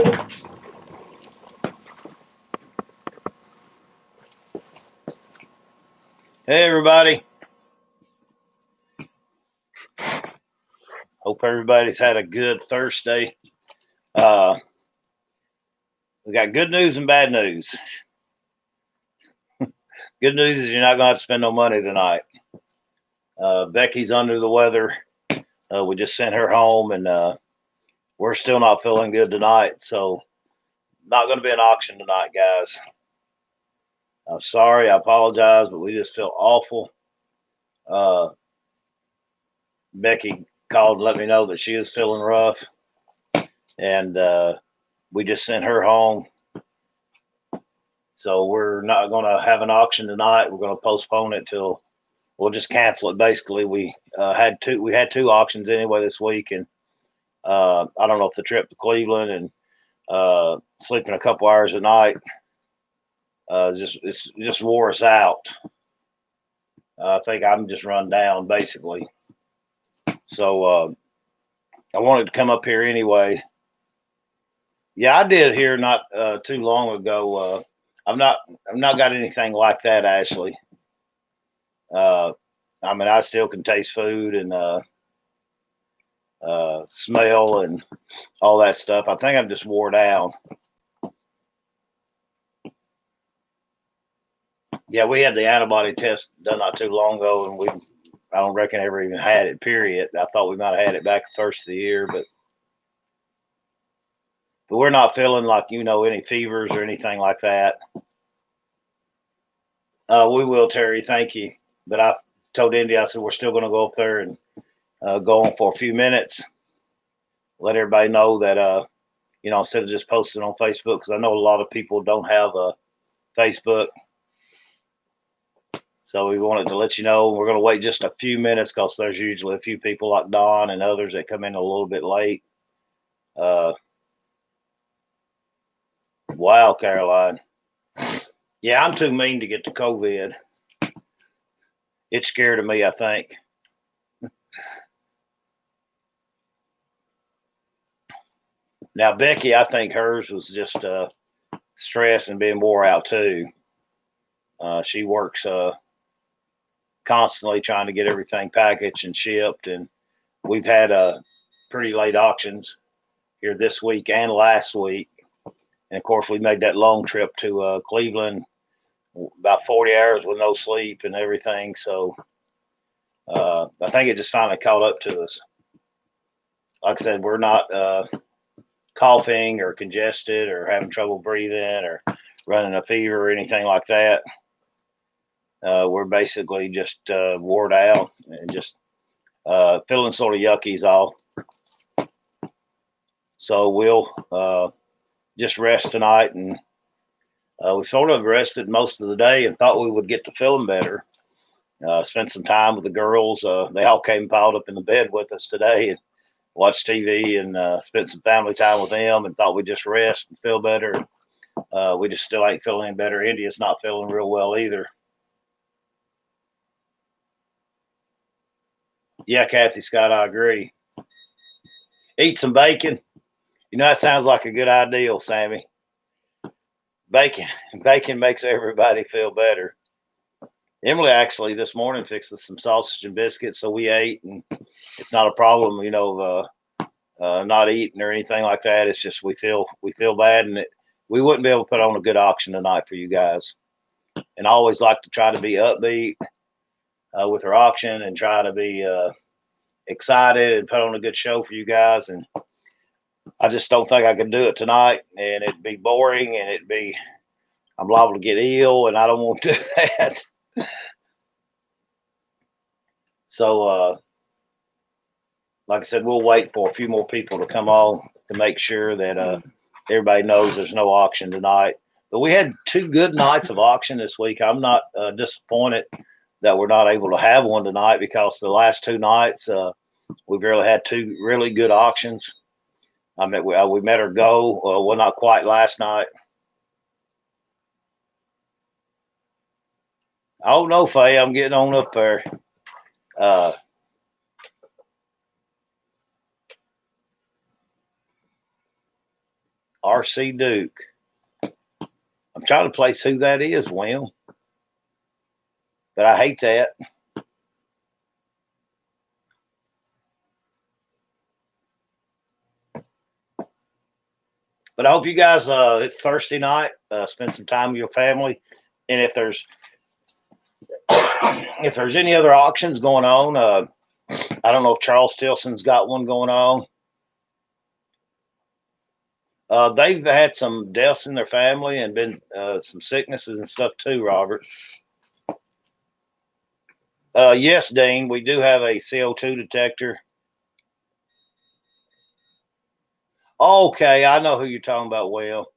Hey, everybody. Hope everybody's had a good Thursday. We got good news and bad news. Good news is you're not going to have to spend no money tonight. Becky's under the weather. We just sent her home, and we're still not feeling good tonight. So, not going to be an auction tonight, guys. I'm sorry. I apologize, but we just feel awful. Becky called and let me know that she is feeling rough, and we just sent her home. So we're not going to have an auction tonight. We're going to postpone it till we'll just cancel it. Basically, we had two auctions anyway this week, and I don't know if the trip to Cleveland and sleeping a couple hours a night just wore us out. I think I'm just run down basically. So I wanted to come up here anyway. Yeah, I did here not too long ago. I've not got anything like that, Ashley. I mean, I still can taste food and smell and all that stuff. I think I'm just wore down. Yeah, we had the antibody test done not too long ago, and I don't reckon ever even had it, period. I thought we might have had it back the first of the year, but we're not feeling like, any fevers or anything like that. We will, Terry. Thank you. But I told Indy, I said, we're still going to go up there and go on for a few minutes. Let everybody know that, instead of just posting on Facebook, because I know a lot of people don't have a Facebook. So we wanted to let you know we're going to wait just a few minutes because there's usually a few people like Don and others that come in a little bit late. Wow, Caroline. Yeah, I'm too mean to get the COVID. It's scared of me, I think. Now, Becky, I think hers was just stress and being wore out too. She works constantly trying to get everything packaged and shipped, and we've had pretty late auctions here this week and last week. And of course, we made that long trip to Cleveland, about 40 hours with no sleep and everything. So I think it just finally caught up to us. Like I said, we're not coughing or congested or having trouble breathing or running a fever or anything like that. We're basically just wore down and just feeling sort of yucky's all. So we'll just rest tonight, and we sort of rested most of the day and thought we would get to feeling better. Spent some time with the girls. They all came piled up in the bed with us today and watched TV and spent some family time with them and thought we'd just rest and feel better. We just still ain't feeling any better. India's not feeling real well either. Yeah, Kathy Scott, I agree. Eat some bacon. That sounds like a good idea, Sammy. Bacon makes everybody feel better. Emily actually this morning fixed us some sausage and biscuits, so we ate, and it's not a problem, not eating or anything like that. It's just we feel bad, and we wouldn't be able to put on a good auction tonight for you guys. And I always like to try to be upbeat with our auction and try to be excited and put on a good show for you guys. And I just don't think I could do it tonight, and it'd be boring, and I'm liable to get ill, and I don't want to do that. So, like I said, we'll wait for a few more people to come on to make sure that everybody knows there's no auction tonight. But we had 2 good nights of auction this week. I'm not disappointed that we're not able to have one tonight because the last 2 nights we've really had 2 really good auctions. I mean, we met her go. Well, not quite last night. Oh, no, Faye, I'm getting on up there. RC Duke. I'm trying to place who that is, Will. But I hate that. But I hope you guys, it's Thursday night, spend some time with your family. And if there's any other auctions going on, I don't know if Charles Tilson's got one going on. They've had some deaths in their family and been some sicknesses and stuff too, Robert. Yes, Dean, we do have a CO2 detector. Okay, I know who you're talking about, Will.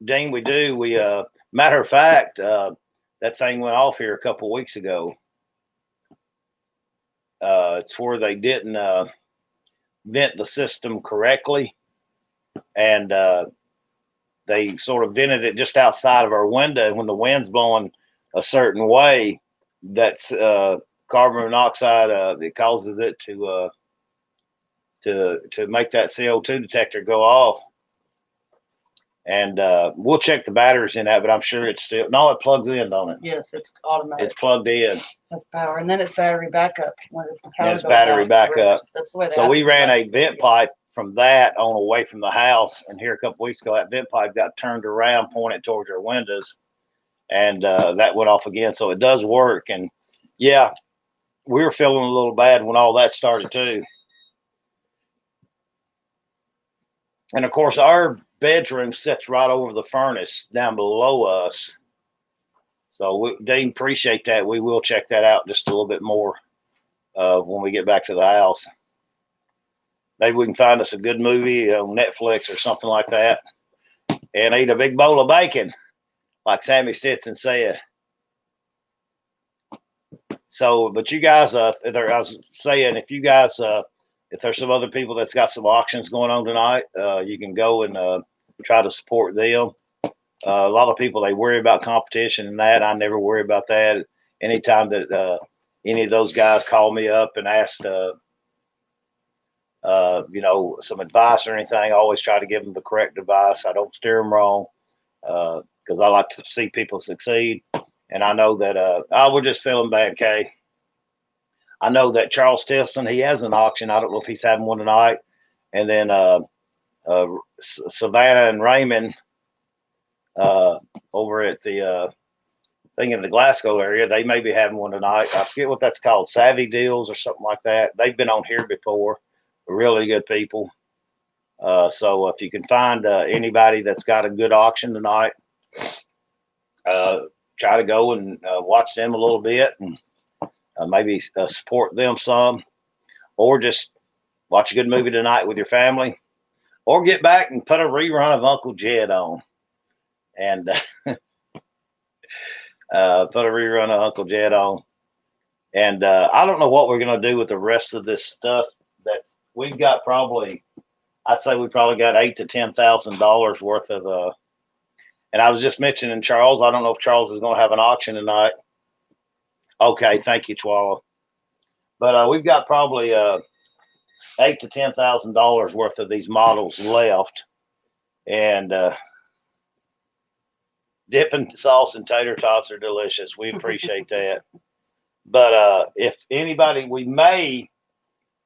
Dean, we do. Matter of fact, that thing went off here a couple of weeks ago. It's where they didn't vent the system correctly, and they sort of vented it just outside of our window. When the wind's blowing a certain way, that's carbon monoxide. It causes it to make that CO2 detector go off. And we'll check the batteries in that, but I'm sure it's still it plugs in, don't it? Yes, it's automatic. It's plugged in. That's power, and then it's battery backup when it's power. And it's battery backup. That's the way. So we ran a vent pipe from that on away from the house, and here a couple weeks ago, that vent pipe got turned around, pointed towards our windows, and that went off again. So it does work, and yeah, we were feeling a little bad when all that started too. And of course, our bedroom sits right over the furnace down below us. So, Dean, appreciate that. We will check that out just a little bit more when we get back to the house. Maybe we can find us a good movie on Netflix or something like that and eat a big bowl of bacon, like Sammy Stinson said. So, but you guys, I was saying, if you guys, if there's some other people that's got some auctions going on tonight, you can go and try to support them. A lot of people, they worry about competition and that. I never worry about that. Anytime that any of those guys call me up and ask, some advice or anything, I always try to give them the correct advice. I don't steer them wrong because I like to see people succeed. And I know that we're just feeling bad, Kay. I know that Charles Tilson, he has an auction. I don't know if he's having one tonight. And then Savannah and Raymond over at the thing in the Glasgow area, they may be having one tonight. I forget what that's called, Savvy Deals or something like that. They've been on here before. Really good people. So if you can find anybody that's got a good auction tonight, try to go and watch them a little bit and maybe support them some, or just watch a good movie tonight with your family, or get back and put a rerun of Uncle Jed on and put a rerun of Uncle Jed on. And I don't know what we're going to do with the rest of this stuff. We've got probably, I'd say we probably got $8,000 to $10,000 worth of, and I was just mentioning Charles. I don't know if Charles is going to have an auction tonight. Okay, thank you, Twala. But we've got probably $8,000 to $10,000 worth of these models left, and dipping sauce and tater tots are delicious. We appreciate that. But if anybody, we may,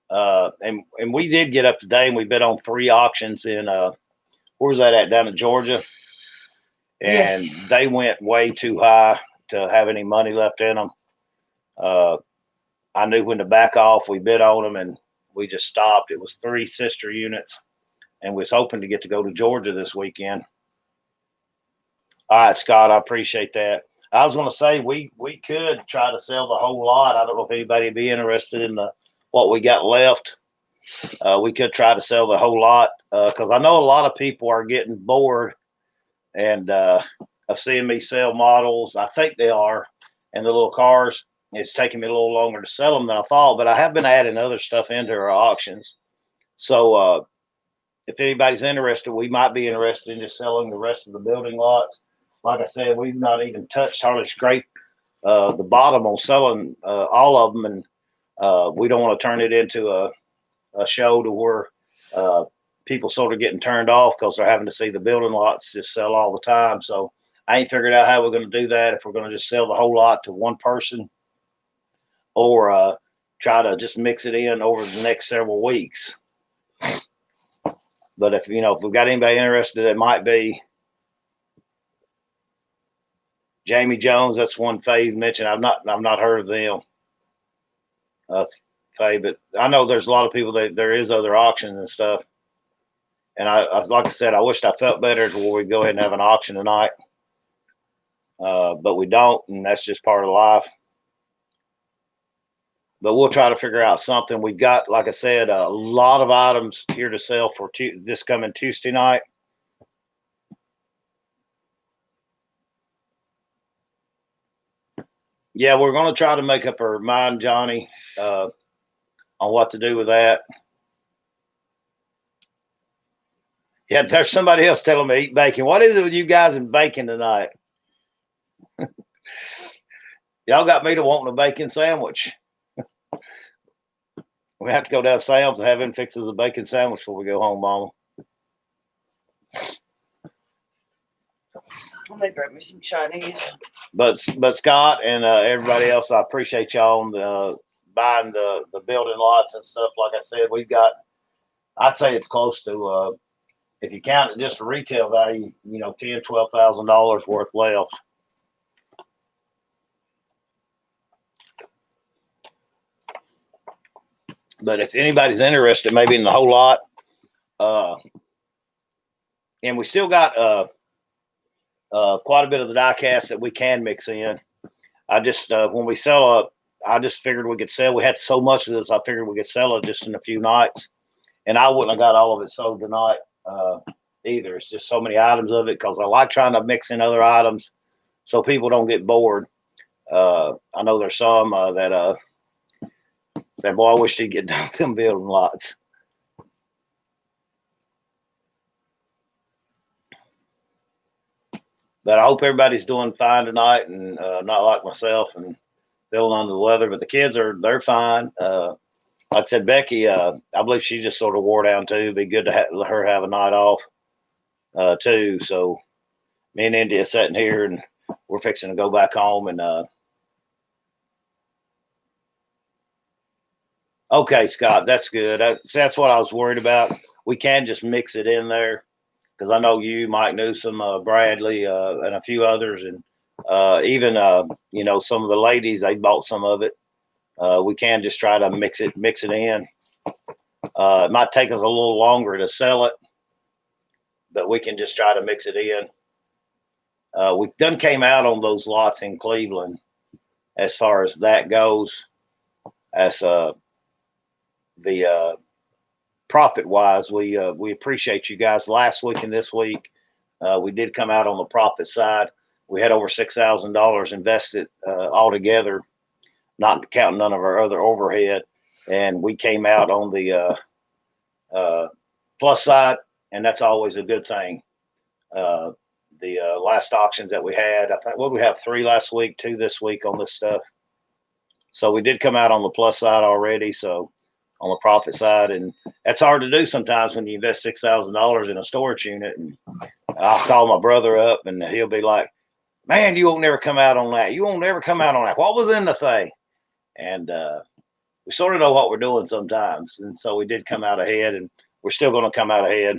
and we did get up today, and we've been on 3 auctions in where's that at, down in Georgia, and yes, they went way too high to have any money left in them. I knew when to back off. We bid on them and we just stopped. It was 3 sister units, and was hoping to get to go to Georgia this weekend. All right, Scott, I appreciate that. I was going to say we could try to sell the whole lot. I don't know if anybody would be interested in what we got left. We could try to sell the whole lot because I know a lot of people are getting bored and of seeing me sell models. I think they are, and the little cars. It's taking me a little longer to sell them than I thought, but I have been adding other stuff into our auctions. So if anybody's interested, we might be interested in just selling the rest of the building lots. Like I said, we've not even touched, hardly scraped the bottom on selling all of them, and we don't want to turn it into a show to where people sort of getting turned off because they're having to see the building lots just sell all the time. So I ain't figured out how we're going to do that. If we're going to just sell the whole lot to one person, or try to just mix it in over the next several weeks. But if we've got anybody interested, that might be Jamie Jones. That's one Faye mentioned. I've not heard of them. Faye, but I know there's a lot of people that there is other auctions and stuff. And I like I said, I wished I felt better to where we go ahead and have an auction tonight. But we don't, and that's just part of life. But we'll try to figure out something. We've got, like I said, a lot of items here to sell for this coming Tuesday night. Yeah, we're going to try to make up our mind, Johnny, on what to do with that. Yeah, there's somebody else telling me eat bacon. What is it with you guys and bacon tonight? Y'all got me to wanting a bacon sandwich. We have to go down to Sam's and have him fix us a bacon sandwich before we go home, Mama. Well, they brought me some Chinese. But Scott and everybody else, I appreciate y'all on buying the building lots and stuff. Like I said, we've got, I'd say it's close to, if you count it just for retail value, $10,000, $12,000 worth left. But if anybody's interested, maybe in the whole lot, and we still got quite a bit of the die cast that we can mix in. I just when we sell I just figured we could sell. We had so much of this, I figured we could sell it just in a few nights, and I wouldn't have got all of it sold tonight either. It's just so many items of it because I like trying to mix in other items so people don't get bored. I know there's some that say, boy, I wish he'd get done them building lots. But I hope everybody's doing fine tonight and not like myself and feeling under the weather. But the kids they're fine. Like I said, Becky, I believe she just sort of wore down too. It'd be good to let her have a night off too. So me and India sitting here and we're fixing to go back home and okay, Scott, that's good. That's what I was worried about. We can just mix it in there because I know you, Mike Newsom, Bradley, and a few others, and even some of the ladies, they bought some of it. We can just try to mix it in. It might take us a little longer to sell it, but we can just try to mix it in. We done came out on those lots in Cleveland as far as that goes. As the profit wise, we appreciate you guys. Last week and this week, we did come out on the profit side. We had over $6,000 invested altogether, not counting none of our other overhead, and we came out on the plus side, and that's always a good thing. The last auctions that we had, I think, we have 3 last week, 2 this week on this stuff. So we did come out on the plus side already. So on the profit side, and that's hard to do sometimes when you invest $6,000 in a storage unit. And I'll call my brother up, and he'll be like, "Man, you won't never come out on that. You won't never come out on that. What was in the thing?" And we sort of know what we're doing sometimes, and so we did come out ahead, and we're still going to come out ahead.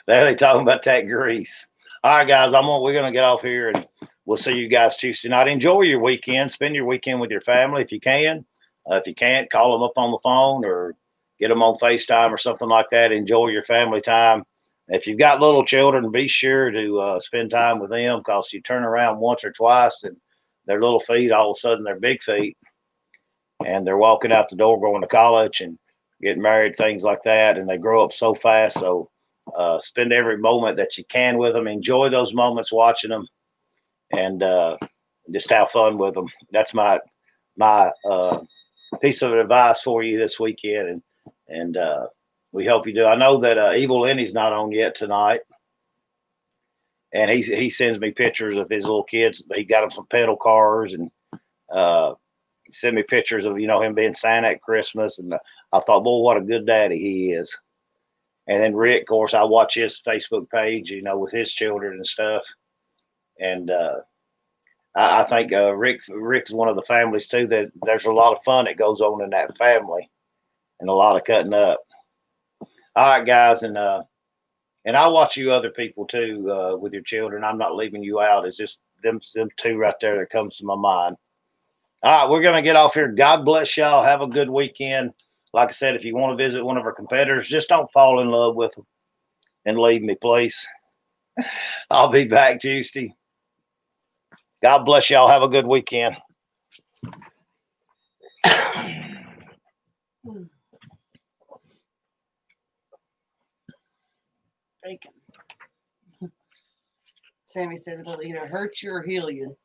There they talking about that grease. All right, guys, we're going to get off here, and we'll see you guys Tuesday night. Enjoy your weekend. Spend your weekend with your family if you can. If you can't, call them up on the phone or get them on FaceTime or something like that. Enjoy your family time. If you've got little children, be sure to spend time with them because you turn around once or twice and their little feet, all of a sudden, they're big feet. And they're walking out the door going to college and getting married, things like that, and they grow up so fast. So spend every moment that you can with them. Enjoy those moments watching them, and just have fun with them. That's my piece of advice for you this weekend, and we hope you do. I know that Evil Lenny's not on yet tonight, and he sends me pictures of his little kids. He got them some pedal cars, and he sent me pictures of him being Santa at Christmas, and I thought, boy, what a good daddy he is. And then Rick, of course, I watch his Facebook page, with his children and stuff. And I think Rick's one of the families too that there's a lot of fun that goes on in that family, and a lot of cutting up. All right, guys, and I watch you other people too with your children. I'm not leaving you out. It's just them two right there that comes to my mind. All right, we're gonna get off here. God bless y'all. Have a good weekend. Like I said, if you want to visit one of our competitors, just don't fall in love with them and leave me, please. I'll be back Tuesday. God bless y'all. Have a good weekend. Bacon. Sammy said it'll either hurt you or heal you.